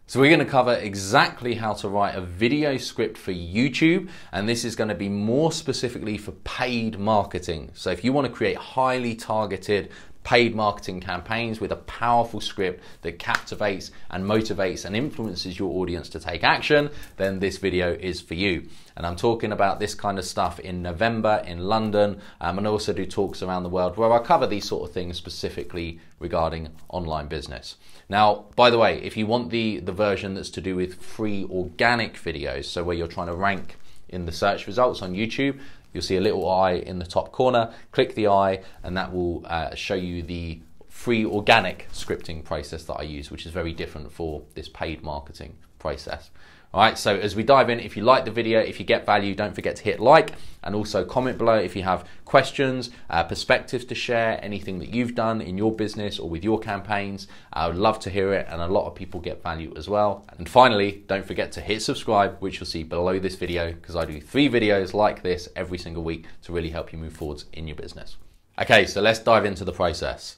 So we're going to cover exactly how to write a video script for YouTube, and this is going to be more specifically for paid marketing. So if you want to create highly targeted paid marketing campaigns with a powerful script that captivates and motivates and influences your audience to take action, then this video is for you. And I'm talking about this kind of stuff in November in London, and I also do talks around the world where I cover these sort of things specifically regarding online business. Now, by the way, if you want the version that's to do with free organic videos, so where you're trying to rank in the search results on YouTube, you'll see a little eye in the top corner. Click the eye and that will show you the free organic scripting process that I use, which is very different for this paid marketing process. All right, so as we dive in, if you like the video, if you get value, don't forget to hit like and also comment below if you have questions, perspectives to share, anything that you've done in your business or with your campaigns. I would love to hear it, and a lot of people get value as well. And finally, don't forget to hit subscribe, which you'll see below this video, because I do 3 videos like this every single week to really help you move forwards in your business. Okay, so let's dive into the process.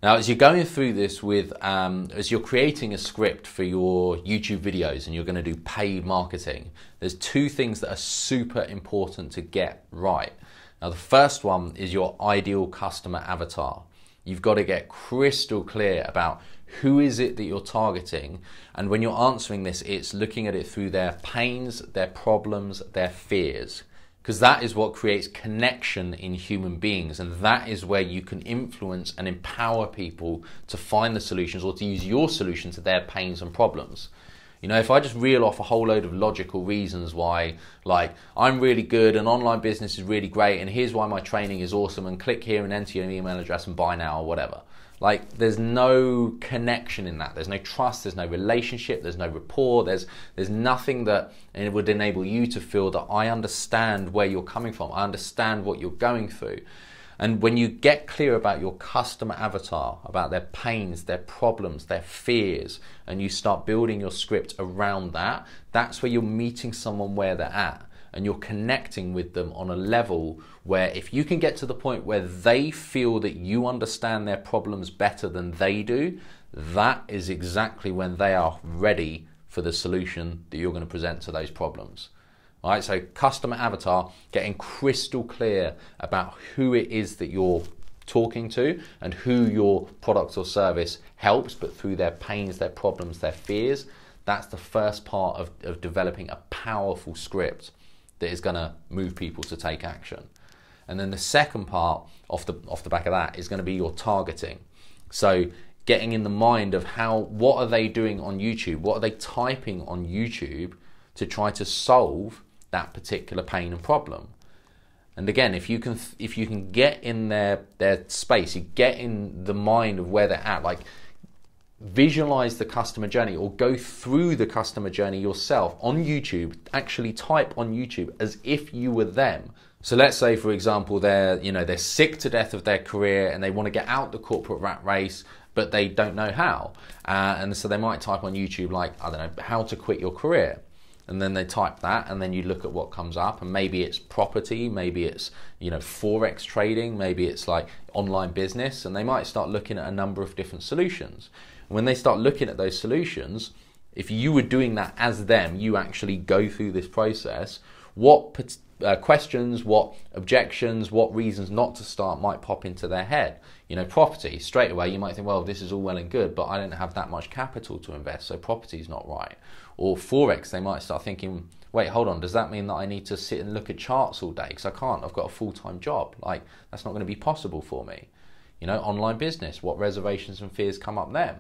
Now, as you're going through this as you're creating a script for your YouTube videos and you're going to do paid marketing, there's 2 things that are super important to get right. Now, the first one is your ideal customer avatar. You've got to get crystal clear about who is it that you're targeting. And when you're answering this, it's looking at it through their pains, their problems, their fears. Because that is what creates connection in human beings, and that is where you can influence and empower people to find the solutions or to use your solution to their pains and problems. You know, if I just reel off a whole load of logical reasons why, like, I'm really good and online business is really great and here's why my training is awesome and click here and enter your email address and buy now or whatever. Like, there's no connection in that. There's no trust, there's no relationship, there's no rapport, there's nothing that it would enable you to feel that I understand where you're coming from, I understand what you're going through. And when you get clear about your customer avatar, about their pains, their problems, their fears, and you start building your script around that, that's where you're meeting someone where they're at. And you're connecting with them on a level where if you can get to the point where they feel that you understand their problems better than they do, that is exactly when they are ready for the solution that you're going to present to those problems. All right, so customer avatar, getting crystal clear about who it is that you're talking to and who your product or service helps, but through their pains, their problems, their fears. That's the first part of developing a powerful script that is going to move people to take action. And then the second part off the back of that is going to be your targeting. So getting in the mind of what are they doing on YouTube? What are they typing on YouTube to try to solve that particular pain and problem? And again, if you can get in their space, you get in the mind of where they're at, like, visualize the customer journey or go through the customer journey yourself on YouTube. Actually type on YouTube as if you were them. So let's say, for example, they're sick to death of their career and they want to get out the corporate rat race, but they don't know how. And so they might type on YouTube, like, I don't know, how to quit your career. And then they type that, and then you look at what comes up, and maybe it's property, maybe it's, Forex trading, maybe it's like online business, and they might start looking at a number of different solutions. When they start looking at those solutions, if you were doing that as them, you actually go through this process, what questions, what objections, what reasons not to start might pop into their head. Property, straight away you might think, well, this is all well and good, but I don't have that much capital to invest, so property's not right. Or Forex, they might start thinking, wait, hold on, does that mean that I need to sit and look at charts all day? Because I can't, I've got a full-time job. Like, that's not going to be possible for me. Online business, what reservations and fears come up then?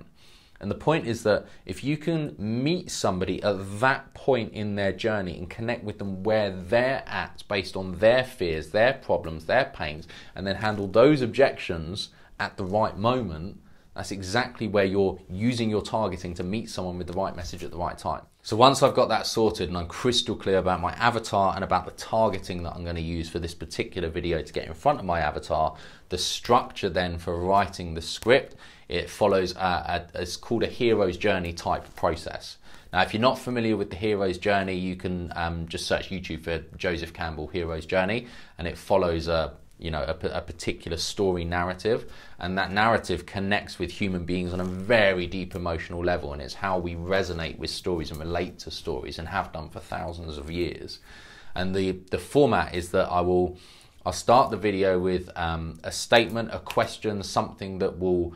And the point is that if you can meet somebody at that point in their journey and connect with them where they're at based on their fears, their problems, their pains, and then handle those objections at the right moment, that's exactly where you're using your targeting to meet someone with the right message at the right time. So once I've got that sorted and I'm crystal clear about my avatar and about the targeting that I'm going to use for this particular video to get in front of my avatar, the structure then for writing the script, it follows it's called a hero's journey type process. Now, if you're not familiar with the hero's journey, you can just search YouTube for Joseph Campbell hero's journey, and it follows a a particular story narrative, and that narrative connects with human beings on a very deep emotional level, and it's how we resonate with stories and relate to stories and have done for thousands of years. And the format is that I'll start the video with a statement, a question, something that will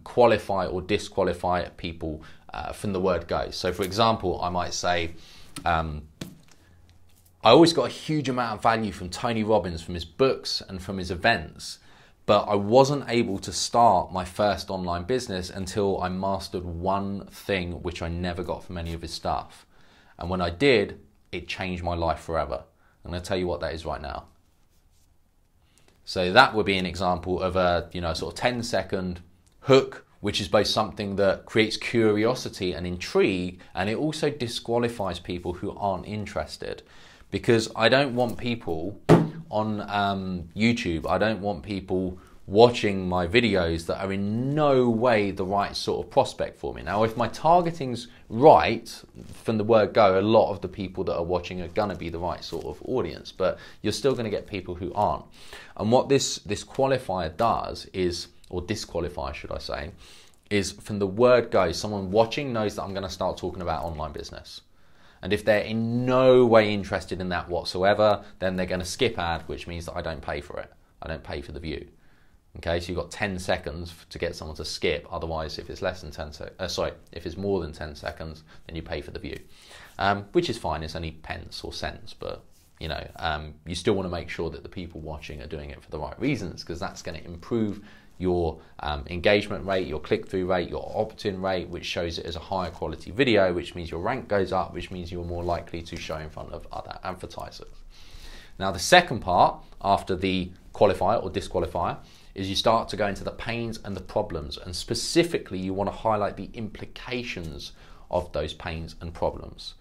qualify or disqualify people from the word go. So for example, I might say, I always got a huge amount of value from Tony Robbins, from his books and from his events, but I wasn't able to start my first online business until I mastered one thing which I never got from any of his stuff. And when I did, it changed my life forever. I'm going to tell you what that is right now. So that would be an example of a sort of 10-second hook, which is both something that creates curiosity and intrigue, and it also disqualifies people who aren't interested. Because I don't want people on YouTube, I don't want people watching my videos that are in no way the right sort of prospect for me. Now, if my targeting's right, from the word go, a lot of the people that are watching are gonna be the right sort of audience, but you're still gonna get people who aren't. And what this qualifier does is, or disqualifier should I say, is from the word go, someone watching knows that I'm gonna start talking about online business. And if they're in no way interested in that whatsoever, then they're going to skip ad, which means that I don't pay for it. I don't pay for the view. Okay, so you've got 10 seconds to get someone to skip. Otherwise, if it's less than 10 seconds, if it's more than 10 seconds, then you pay for the view, which is fine. It's only pence or cents, but you still want to make sure that the people watching are doing it for the right reasons, because that's going to improve your engagement rate, your click-through rate, your opt-in rate, which shows it as a higher quality video, which means your rank goes up, which means you're more likely to show in front of other advertisers. Now, the second part, after the qualifier or disqualifier, is you start to go into the pains and the problems, and specifically you want to highlight the implications of those pains and problems.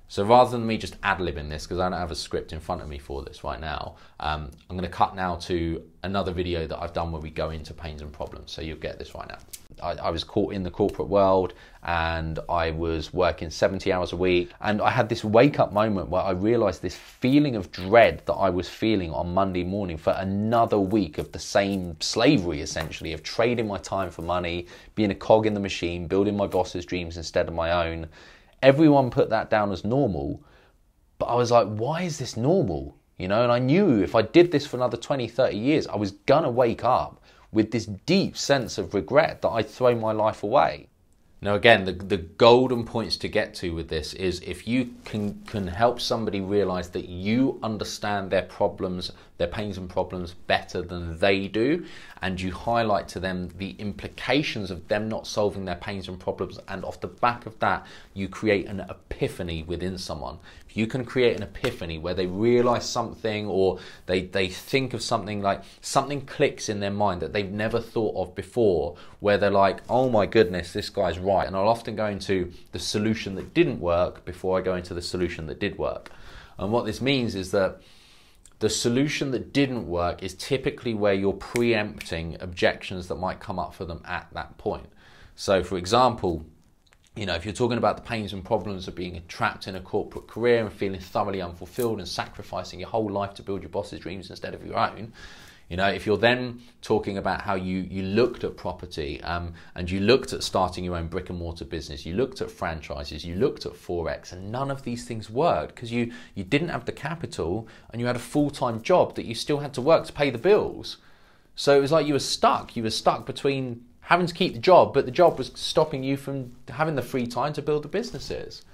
So rather than me just ad-libbing this, because I don't have a script in front of me for this right now, I'm going to cut now to another video that I've done where we go into pains and problems. So you'll get this right now. I was caught in the corporate world, and I was working 70 hours a week, and I had this wake-up moment where I realized this feeling of dread that I was feeling on Monday morning for another week of the same slavery, essentially, of trading my time for money, being a cog in the machine, building my boss's dreams instead of my own. Everyone put that down as normal, but I was like, why is this normal? And I knew if I did this for another 20, 30 years, I was gonna wake up with this deep sense of regret that I'd thrown my life away. Now again, the golden points to get to with this is if you can help somebody realize that you understand their problems, their pains and problems better than they do, and you highlight to them the implications of them not solving their pains and problems, and off the back of that, you create an epiphany within someone. If you can create an epiphany where they realize something, or they think of something, like something clicks in their mind that they've never thought of before, where they're like, oh my goodness, this guy's right. And I'll often go into the solution that didn't work before I go into the solution that did work. And what this means is that the solution that didn't work is typically where you're preempting objections that might come up for them at that point. So for example, if you're talking about the pains and problems of being trapped in a corporate career and feeling thoroughly unfulfilled and sacrificing your whole life to build your boss's dreams instead of your own, if you're then talking about how you looked at property and you looked at starting your own brick and mortar business, you looked at franchises, you looked at Forex, and none of these things worked because you didn't have the capital and you had a full-time job that you still had to work to pay the bills. So it was like you were stuck. You were stuck between having to keep the job, but the job was stopping you from having the free time to build the businesses.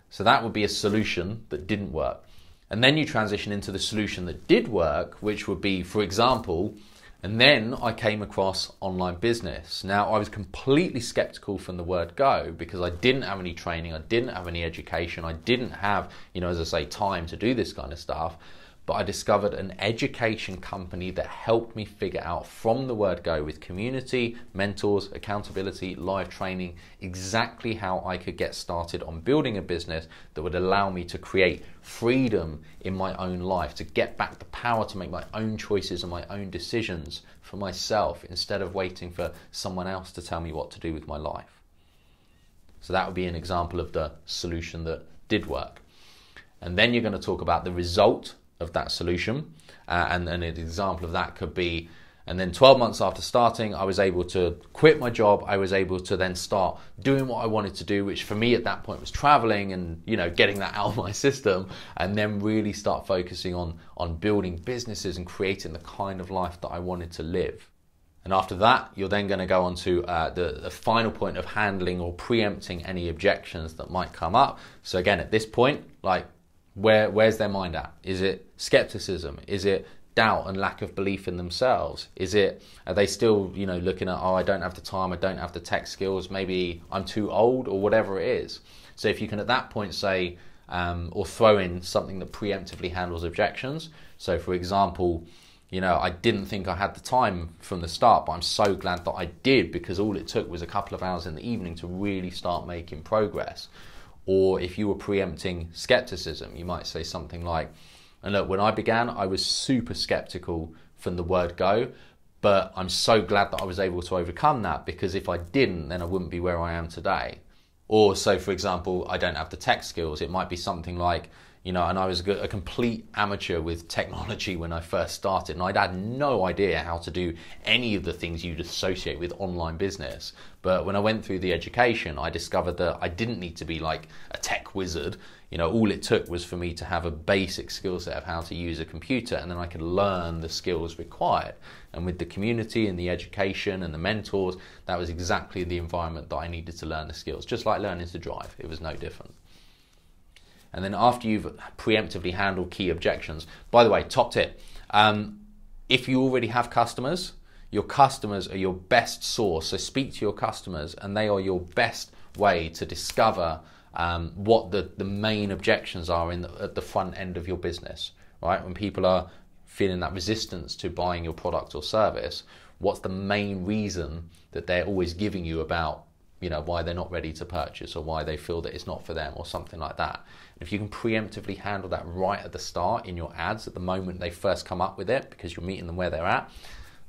So that would be a solution that didn't work. And then you transition into the solution that did work, which would be, for example, and then I came across online business. Now, I was completely skeptical from the word go because I didn't have any training, I didn't have any education, I didn't have, as I say, time to do this kind of stuff. But I discovered an education company that helped me figure out from the word go, with community, mentors, accountability, live training, exactly how I could get started on building a business that would allow me to create freedom in my own life, to get back the power to make my own choices and my own decisions for myself instead of waiting for someone else to tell me what to do with my life. So that would be an example of the solution that did work. And then you're going to talk about the result of that solution. And an example of that could be, and then 12 months after starting, I was able to quit my job. I was able to then start doing what I wanted to do, which for me at that point was traveling and, you know, getting that out of my system, and then really start focusing on building businesses and creating the kind of life that I wanted to live. And after that, you're then going to go on to the final point of handling or preempting any objections that might come up. So again, at this point, like, where's their mind at? Is it skepticism? Is it doubt and lack of belief in themselves? Are they still, you know, looking at, oh, I don't have the time, I don't have the tech skills, maybe I'm too old, or whatever it is. So if you can at that point say, or throw in something that preemptively handles objections. So for example, you know, I didn't think I had the time from the start, but I'm so glad that I did, because all it took was a couple of hours in the evening to really start making progress. Or if you were preempting skepticism, you might say something like, and look, when I began, I was super skeptical from the word go, but I'm so glad that I was able to overcome that, because if I didn't, then I wouldn't be where I am today. Or so, for example, I don't have the tech skills. It might be something like, you know, and I was a complete amateur with technology when I first started, and I'd had no idea how to do any of the things you'd associate with online business. But when I went through the education, I discovered that I didn't need to be like a tech wizard. You know, all it took was for me to have a basic skill set of how to use a computer, and then I could learn the skills required. And with the community and the education and the mentors, that was exactly the environment that I needed to learn the skills, just like learning to drive. It was no different. And then after you've preemptively handled key objections, by the way, top tip, if you already have customers, your customers are your best source. So speak to your customers, and they are your best way to discover what the main objections are at the front end of your business, right? When people are feeling that resistance to buying your product or service, what's the main reason that they're always giving you about, you know, why they're not ready to purchase, or why they feel that it's not for them, or something like that. And if you can preemptively handle that right at the start in your ads, at the moment they first come up with it, because you're meeting them where they're at,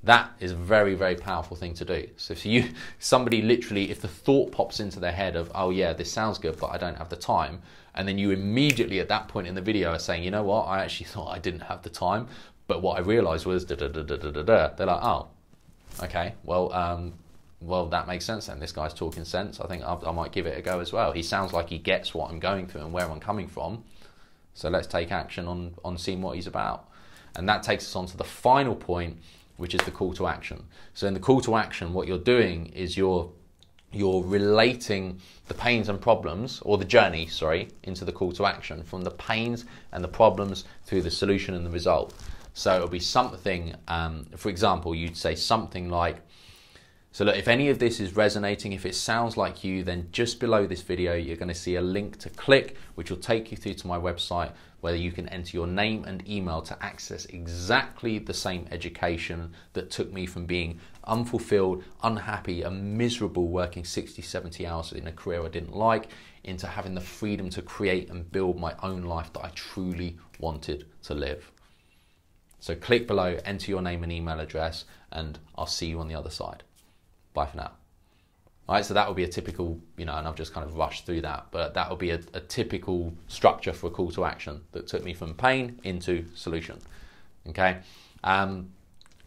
that is a very, very powerful thing to do. So if somebody literally, if the thought pops into their head of, oh yeah, this sounds good, but I don't have the time, and then you immediately at that point in the video are saying, you know what, I actually thought I didn't have the time, but what I realized was da da da da da da da. They're like, oh, okay, well, that makes sense then. This guy's talking sense. I think I might give it a go as well. He sounds like he gets what I'm going through and where I'm coming from. So let's take action on seeing what he's about. And that takes us on to the final point, which is the call to action. So in the call to action, what you're doing is you're relating the pains and problems, or the journey, sorry, into the call to action, from the pains and the problems through the solution and the result. So it'll be something, for example, you'd say something like, so look, if any of this is resonating, if it sounds like you, then just below this video, you're going to see a link to click, which will take you through to my website, where you can enter your name and email to access exactly the same education that took me from being unfulfilled, unhappy, and miserable, working 60, 70 hours in a career I didn't like, into having the freedom to create and build my own life that I truly wanted to live. So click below, enter your name and email address, and I'll see you on the other side. Bye for now. All right, so that will be a typical, you know, and I've just kind of rushed through that, but that will be a typical structure for a call to action that took me from pain into solution. Okay.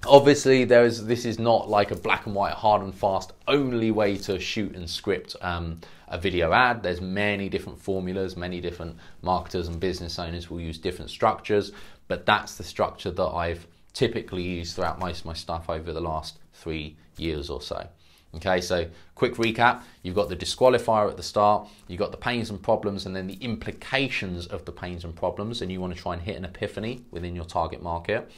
Obviously, this is not like a black and white, hard and fast only way to shoot and script a video ad. There's many different formulas, many different marketers and business owners will use different structures, but that's the structure that I've typically used throughout most of my stuff over the last 3 years or so. Okay, so quick recap, you've got the disqualifier at the start, you've got the pains and problems, and then the implications of the pains and problems, and you want to try and hit an epiphany within your target market.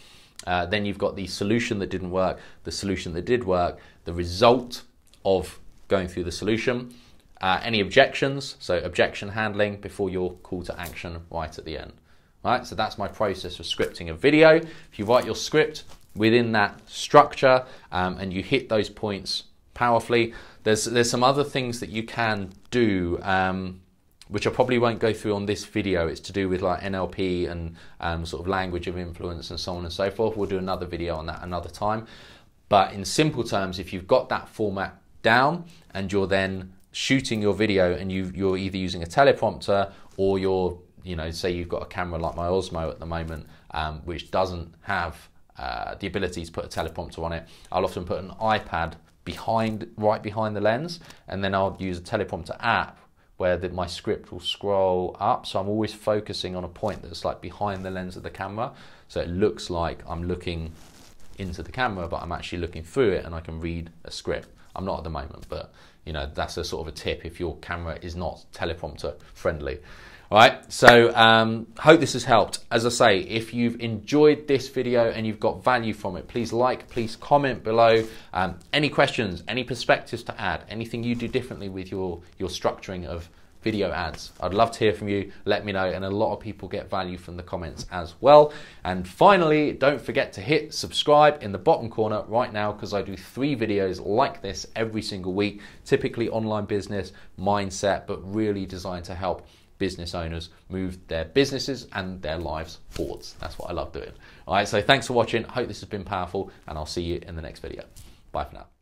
Then you've got the solution that didn't work, the solution that did work, the result of going through the solution, any objections, so objection handling before your call to action right at the end. All right, so that's my process for scripting a video. If you write your script within that structure and you hit those points powerfully, there's some other things that you can do, which I probably won't go through on this video. It's to do with like NLP and sort of language of influence and so on and so forth. We'll do another video on that another time. But in simple terms, if you've got that format down and you're then shooting your video and you're either using a teleprompter or you're, you know, say you've got a camera like my Osmo at the moment, which doesn't have the ability to put a teleprompter on it, I'll often put an iPad right behind the lens, and then I'll use a teleprompter app where my script will scroll up. So I'm always focusing on a point that's like behind the lens of the camera. So it looks like I'm looking into the camera, but I'm actually looking through it and I can read a script. I'm not at the moment, but you know, that's a sort of a tip if your camera is not teleprompter friendly. All right, so hope this has helped. As I say, if you've enjoyed this video and you've got value from it, please like, please comment below. Any questions, any perspectives to add, anything you do differently with your structuring of video ads, I'd love to hear from you. Let me know, and a lot of people get value from the comments as well. And finally, don't forget to hit subscribe in the bottom corner right now, because I do 3 videos like this every single week, typically online business, mindset, but really designed to help business owners move their businesses and their lives forwards. That's what I love doing. All right, so thanks for watching. I hope this has been powerful, and I'll see you in the next video. Bye for now.